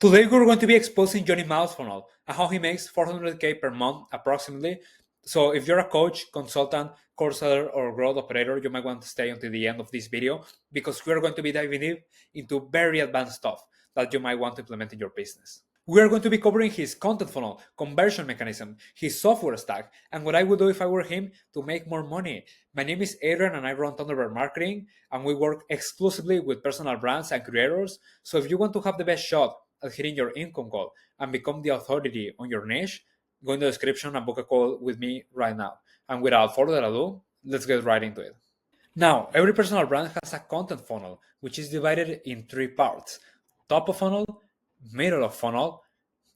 Today we're going to be exposing Johnny Mao's funnel and how he makes 400K per month approximately. So if you're a coach, consultant, course seller, or growth operator, you might want to stay until the end of this video because we're going to be diving deep into very advanced stuff that you might want to implement in your business. We are going to be covering his content funnel, conversion mechanism, his software stack, and what I would do if I were him to make more money. My name is Adrian and I run Thunderbird Marketing, and we work exclusively with personal brands and creators. So if you want to have the best shot at hitting your income goal and become the authority on your niche, go in the description and book a call with me right now. And without further ado, let's get right into it. Now, every personal brand has a content funnel, which is divided in three parts: top of funnel, middle of funnel,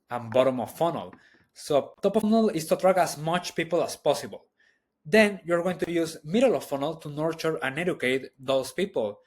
and bottom of funnel. So top of funnel is to attract as much people as possible. Then you're going to use middle of funnel to nurture and educate those people.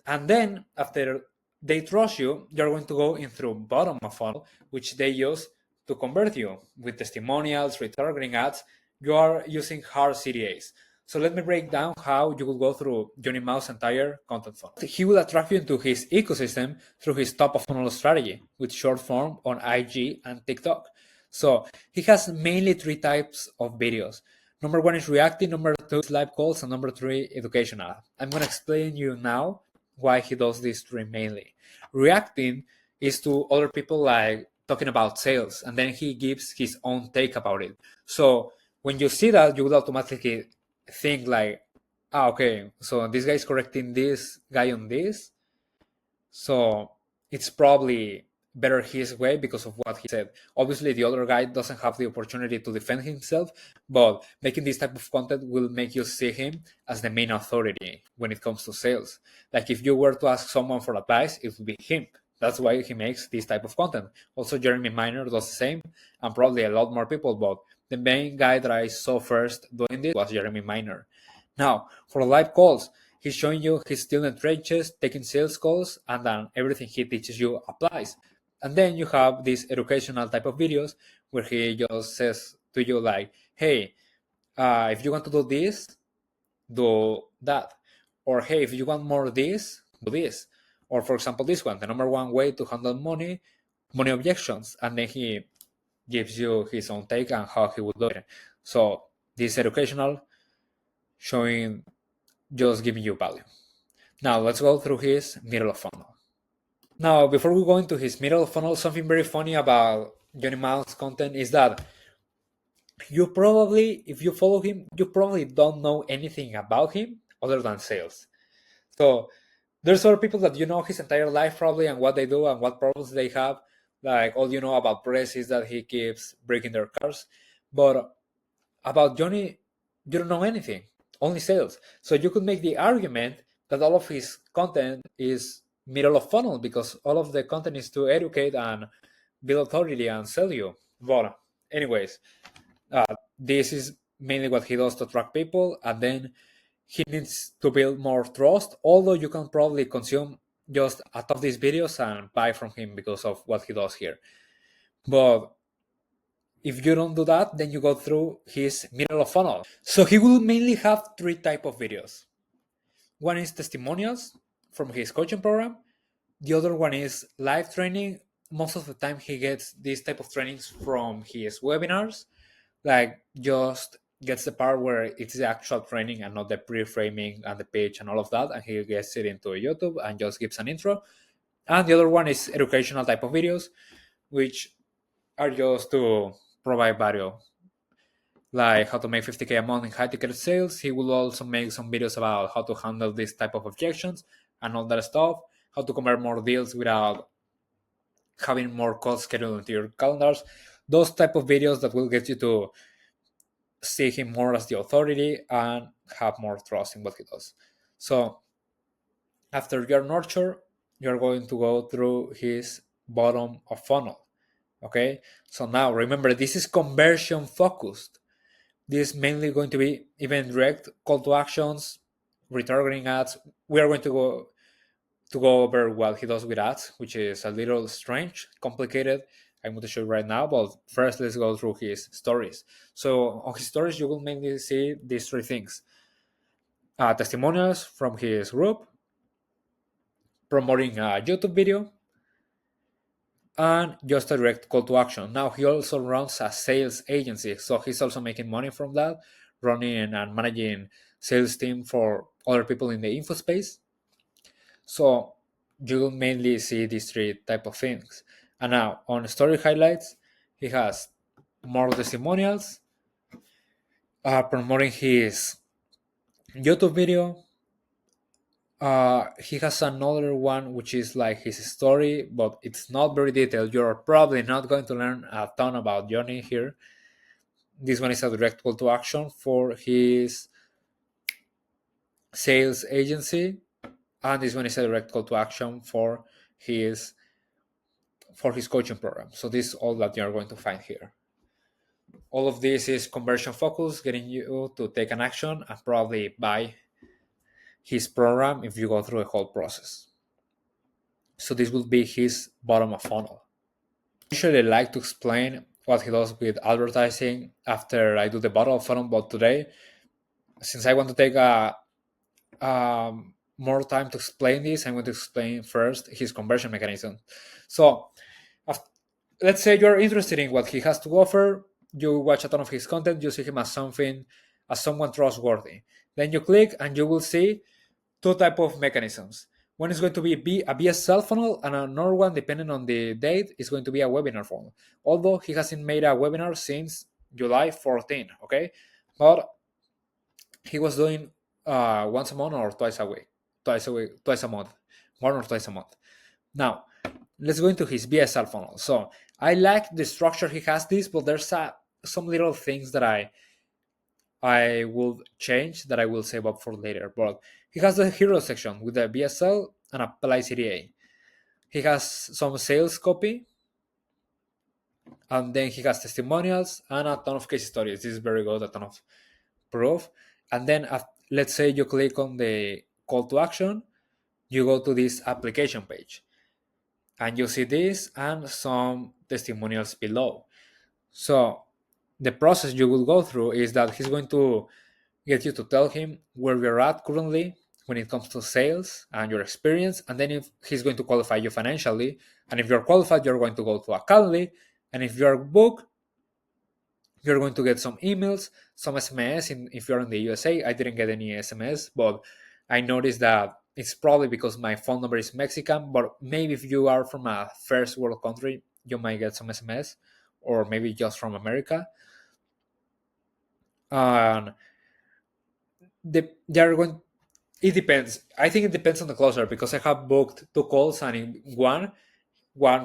And then after they trust you, you're going to go in through bottom of funnel, which they use to convert you with testimonials, retargeting ads. You are using hard CTAs. So let me break down how you will go through Johnny Mao's entire content funnel. He will attract you into his ecosystem through his top of funnel strategy with short form on IG and TikTok. So he has mainly three types of videos. Number one is reacting, number two is live calls, and number three, educational. I'm going to explain you now why he does these three mainly. Reacting is to other people, like talking about sales, and then he gives his own take about it. So when you see that, you will automatically think like, okay, so this guy is correcting this guy on this, so it's probably better his way because of what he said. Obviously the other guy doesn't have the opportunity to defend himself, but making this type of content will make you see him as the main authority when it comes to sales. Like if you were to ask someone for advice, it would be him. That's why he makes this type of content. Also Jeremy Miner does the same, and probably a lot more people, but the main guy that I saw first doing this was Jeremy Miner. Now, for live calls, he's showing you he's still in the trenches, taking sales calls, and then everything he teaches you applies. And then you have these educational type of videos where he just says to you like, hey, if you want to do this, do that. Or hey, if you want more of this, do this. Or for example, this one, the number one way to handle money objections. And then he gives you his own take on how he would do it. So this educational, showing, just giving you value. Now let's go through his middle of funnel. Now, before we go into his middle of funnel, something very funny about Johnny Mao's content is that you probably, if you follow him, you probably don't know anything about him other than sales. So there's other people that you know his entire life probably and what they do and what problems they have. Like all you know about Press is that he keeps breaking their cars. But about Johnny, you don't know anything, only sales. So you could make the argument that all of his content is middle of funnel because all of the content is to educate and build authority and sell you. But anyways, this is mainly what he does to attract people, and then he needs to build more trust, although you can probably consume just a lot of these videos and buy from him because of what he does here. But if you don't do that, then you go through his middle of funnel. So he will mainly have three type of videos. One is testimonials from his coaching program. The other one is live training. Most of the time he gets these type of trainings from his webinars, like just gets the part where it's the actual training and not the pre-framing and the pitch and all of that, and he gets it into YouTube and just gives an intro. And the other one is educational type of videos, which are just to provide value, like how to make 50K a month in high ticket sales. He will also make some videos about how to handle this type of objections and all that stuff, how to convert more deals without having more calls scheduled into your calendars. Those type of videos that will get you to see him more as the authority and have more trust in what he does. So after your nurture, you're going to go through his bottom of funnel. Okay, so now remember, this is conversion focused. This is mainly going to be event direct, call to actions, retargeting ads. We are going to go over what he does with ads, which is a little strange, complicated. I'm going to show you right now, but first let's go through his stories. So on his stories, you will mainly see these three things: testimonials from his group, promoting a YouTube video, and just a direct call to action. Now he also runs a sales agency, so he's also making money from that, running and managing sales team for other people in the info space. So you will mainly see these three type of things. And now on story highlights, he has more testimonials, promoting his YouTube video. He has another one which is like his story, but it's not very detailed. You're probably not going to learn a ton about Johnny here. This one is a direct call to action for his sales agency, and this one is a direct call to action his for his coaching program. So this is all that you are going to find here. All of this is conversion focus, getting you to take an action and probably buy his program if you go through the whole process. So this will be his bottom of funnel. I usually like to explain what he does with advertising after I do the bottom of funnel, but today, since I want to take more time to explain this, I'm going to explain first his conversion mechanism. So let's say you're interested in what he has to offer. You watch a ton of his content, you see him as someone trustworthy. Then you click and you will see two type of mechanisms. One is going to be a BSL funnel, and another one, depending on the date, is going to be a webinar funnel. Although he hasn't made a webinar since July 14, okay? But he was doing once a month or twice a month, one or twice a month. Now, let's go into his BSL funnel. So I like the structure he has this, but there's some little things that I will change that I will save up for later. But he has the hero section with the BSL and apply CTA. He has some sales copy, and then he has testimonials and a ton of case studies. This is very good, a ton of proof. And then let's say you click on the call to action, you go to this application page, and you see this and some testimonials below. So the process you will go through is that he's going to get you to tell him where you're at currently when it comes to sales and your experience, and then if he's going to qualify you financially, and if you're qualified, you're going to go to a Calendly, and if you're booked, you're going to get some emails, some SMS. If you're in the USA, I didn't get any SMS, but I noticed that it's probably because my phone number is Mexican, but maybe if you are from a first world country, you might get some SMS, or maybe just from America. And they are going, it depends. I think it depends on the closer, because I have booked two calls, and in one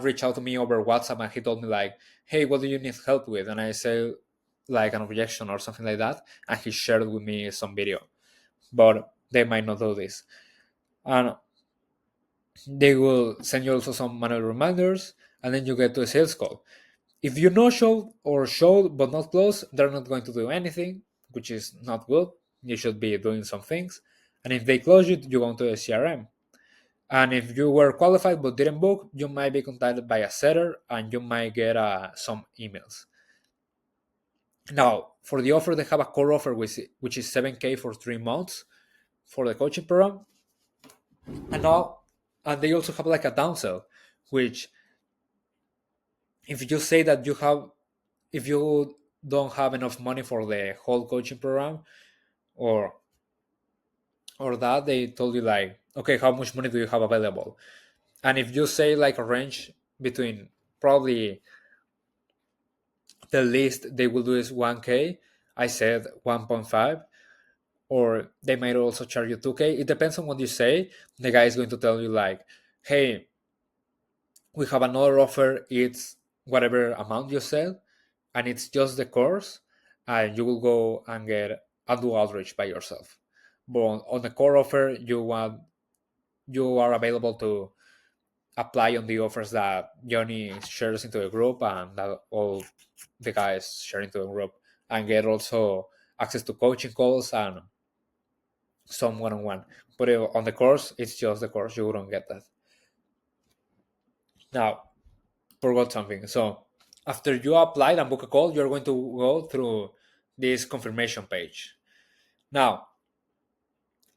reached out to me over WhatsApp, and he told me like, hey, what do you need help with? And I say like an objection or something like that, and he shared with me some video. But they might not do this, and they will send you also some manual reminders, and then you get to a sales call. If you no showed but not close, they're not going to do anything, which is not good. You should be doing some things. And if they close you, you go into a CRM. And if you were qualified but didn't book, you might be contacted by a setter, and you might get some emails. Now, for the offer, they have a core offer which is 7K for 3 months for the coaching program. And they also have like a downsell, which if you say that if you don't have enough money for the whole coaching program, or that they told you like, okay, how much money do you have available? And if you say like a range between, probably the least they will do is 1K, I said 1.5, or they might also charge you 2K. It depends on what you say. The guy is going to tell you like, hey, we have another offer, it's whatever amount you sell, and it's just the course, and you will go and do outreach by yourself. But on the core offer, you are available to apply on the offers that Johnny shares into a group, and that all the guys share into a group, and get also access to coaching calls and some one-on-one. But on the course, it's just the course. You wouldn't get that. Now, forgot something. So after you applied and book a call, you're going to go through this confirmation page. Now,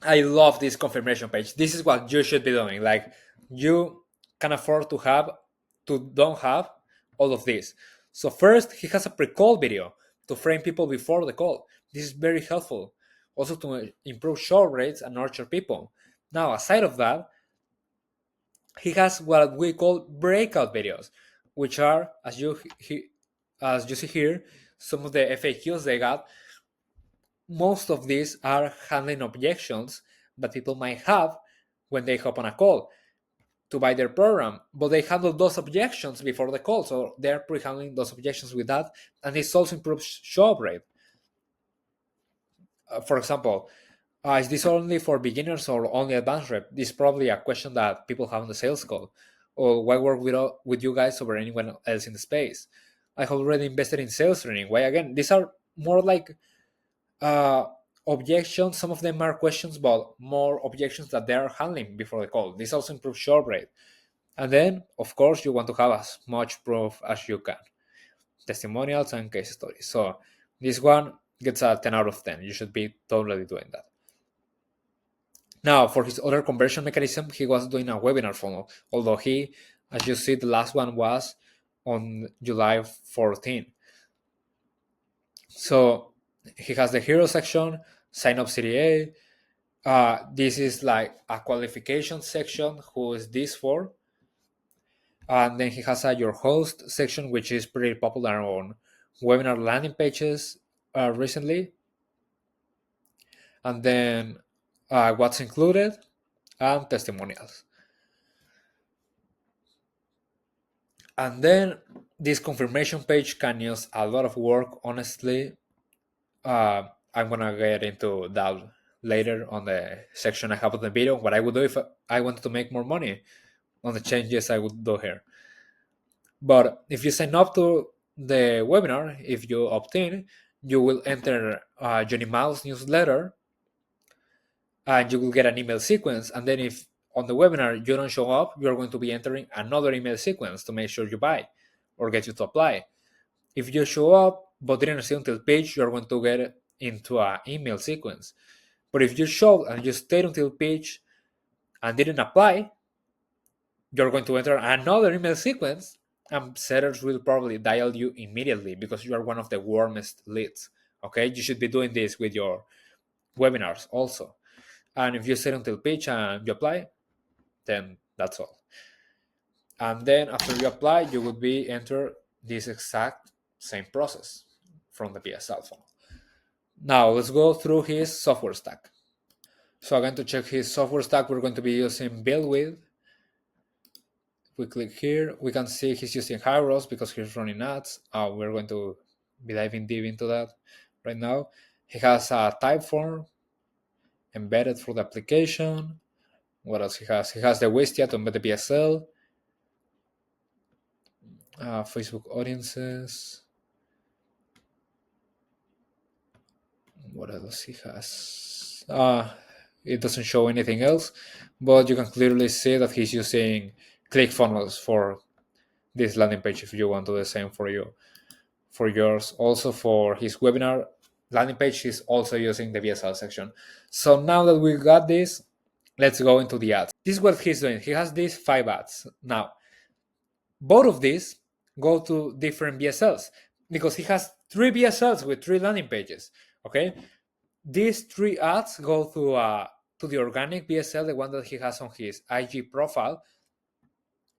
I love this confirmation page. This is what you should be doing. Like, you can afford to have to don't have all of this. So first, he has a pre-call video to frame people before the call. This is very helpful. Also to improve show rates and nurture people. Now, aside of that, he has what we call breakout videos, which are, as you see here, some of the FAQs they got. Most of these are handling objections that people might have when they hop on a call to buy their program, but they handle those objections before the call, so they're pre-handling those objections with that, and this also improves show up rate. For example, is this only for beginners or only advanced rep? This is probably a question that people have on the sales call. Or why work with you guys over anyone else in the space? I have already invested in sales training. Why again? These are more like uh, objections. Some of them are questions, but more objections that they are handling before the call. This also improves show up rate. And then, of course, you want to have as much proof as you can. Testimonials and case stories. So this one gets a 10 out of 10. You should be totally doing that. Now, for his other conversion mechanism, he was doing a webinar funnel, although he, as you see, the last one was on July 14. So he has the hero section, sign up CTA. This is like a qualification section. Who is this for? And then he has a your host section, which is pretty popular on webinar landing pages recently. And then what's included and testimonials. And then this confirmation page can use a lot of work, honestly. I'm gonna get into that later on the section I have of the video. What I would do if I wanted to make more money on the changes I would do here. But if you sign up to the webinar, if you opt in, you will enter Johnny Miles newsletter and you will get an email sequence. And then if on the webinar you don't show up, you're going to be entering another email sequence to make sure you buy or get you to apply. If you show up but didn't see until pitch, you're going to get into an email sequence. But if you showed and you stayed until pitch and didn't apply, you're going to enter another email sequence, and setters will probably dial you immediately because you are one of the warmest leads. Okay, you should be doing this with your webinars also. And if you stay until pitch and you apply, then that's all. And then after you apply, you would be enter this exact same process from the PSL funnel. Now let's go through his software stack. So again, to check his software stack, we're going to be using BuildWith. If we click here, we can see he's using Hyros because he's running ads. We're going to be diving deep into that right now. He has a Typeform embedded for the application. What else he has? He has the Wistia to embed the PSL. Facebook audiences. What else he has? It doesn't show anything else, but you can clearly see that he's using ClickFunnels for this landing page if you want to do the same for you. For yours, also for his webinar landing page, he's also using the VSL section. So now that we got this, let's go into the ads. This is what he's doing. He has these 5 ads. Now, both of these go to different VSLs because he has 3 VSLs with 3 landing pages. Okay, these 3 ads go to the organic VSL, the one that he has on his IG profile,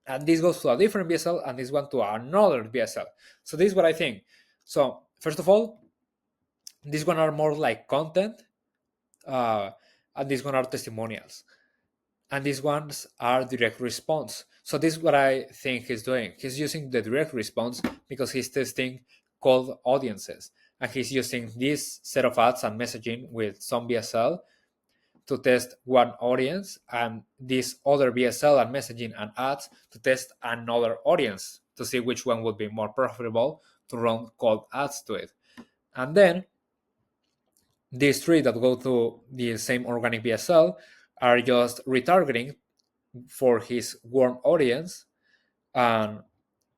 and this goes to a different VSL, and this one to another VSL. So this is what I think. So first of all, these one are more like content, and these one are testimonials, and these ones are direct response. So this is what I think he's doing. He's using the direct response because he's testing cold audiences, and he's using this set of ads and messaging with some VSL to test one audience, and this other VSL and messaging and ads to test another audience to see which one would be more profitable to run cold ads to it. And then these 3 that go to the same organic VSL are just retargeting for his warm audience and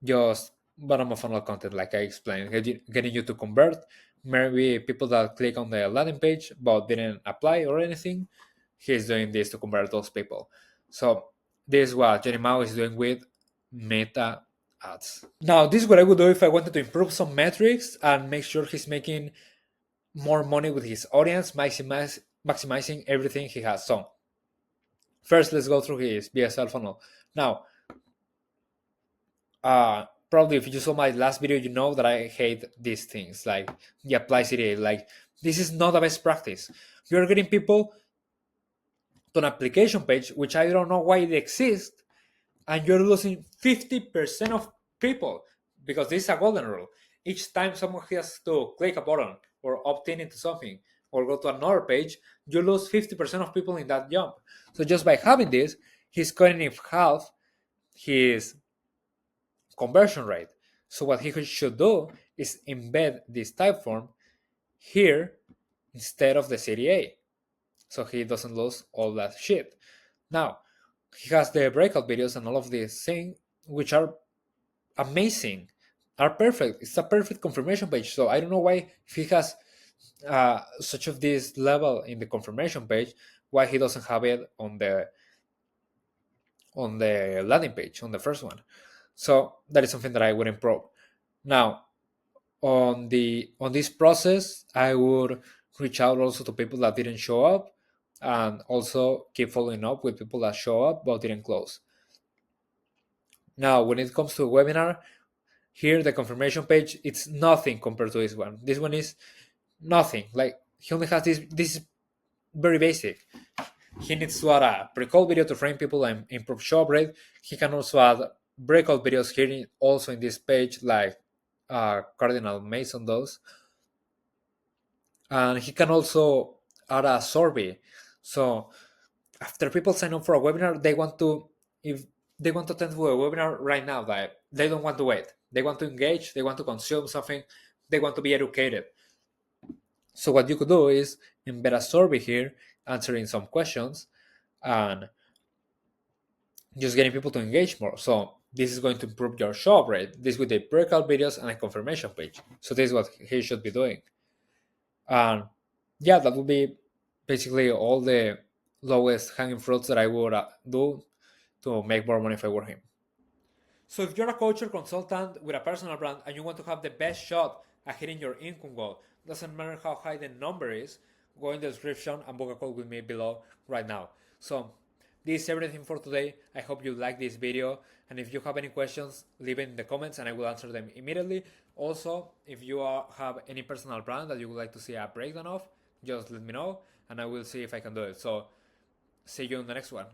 just bottom of funnel content, like I explained, getting you to convert. Maybe people that click on the landing page but didn't apply or anything, he's doing this to convert those people. So this is what Johnny Mao is doing with Meta ads. Now, this is what I would do if I wanted to improve some metrics and make sure he's making more money with his audience, maximizing everything he has. So first, let's go through his BSL funnel. Now, probably if you saw my last video, you know that I hate these things, like the apply CTA. Like, this is not the best practice. You're getting people to an application page, which I don't know why it exists, and you're losing 50% of people, because this is a golden rule. Each time someone has to click a button or opt in into something or go to another page, you lose 50% of people in that jump. So just by having this, he's cutting in half his conversion rate. So what he should do is embed this type form here instead of the CTA, so he doesn't lose all that shit. Now, he has the breakout videos and all of these things, which are amazing, are perfect. It's a perfect confirmation page. So I don't know why, if he has such of this level in the confirmation page, why he doesn't have it on the landing page, on the first one. So that is something that I would improve. Now, on this process, I would reach out also to people that didn't show up, and also keep following up with people that show up but didn't close. Now, when it comes to a webinar, here the confirmation page, it's nothing compared to this one. This one is nothing. Like, he only has this is very basic. He needs to add a pre-call video to train people and improve show up rate. He can also add breakout videos here also in this page, like Cardinal Mason does. And he can also add a survey. So after people sign up for a webinar, if they want to attend to a webinar right now, that they don't want to wait. They want to engage, they want to consume something, they want to be educated. So what you could do is embed a survey here, answering some questions, and just getting people to engage more. So this is going to improve your show up rate. This with the breakout videos and a confirmation page. So this is what he should be doing. And yeah, that would be basically all the lowest hanging fruits that I would do to make more money if I were him. So if you're a coach or consultant with a personal brand and you want to have the best shot at hitting your income goal, doesn't matter how high the number is, go in the description and book a call with me below right now. So this is everything for today. I hope you like this video, and if you have any questions, leave it in the comments and I will answer them immediately. Also, if you have any personal brand that you would like to see a breakdown of, just let me know and I will see if I can do it. So see you in the next one.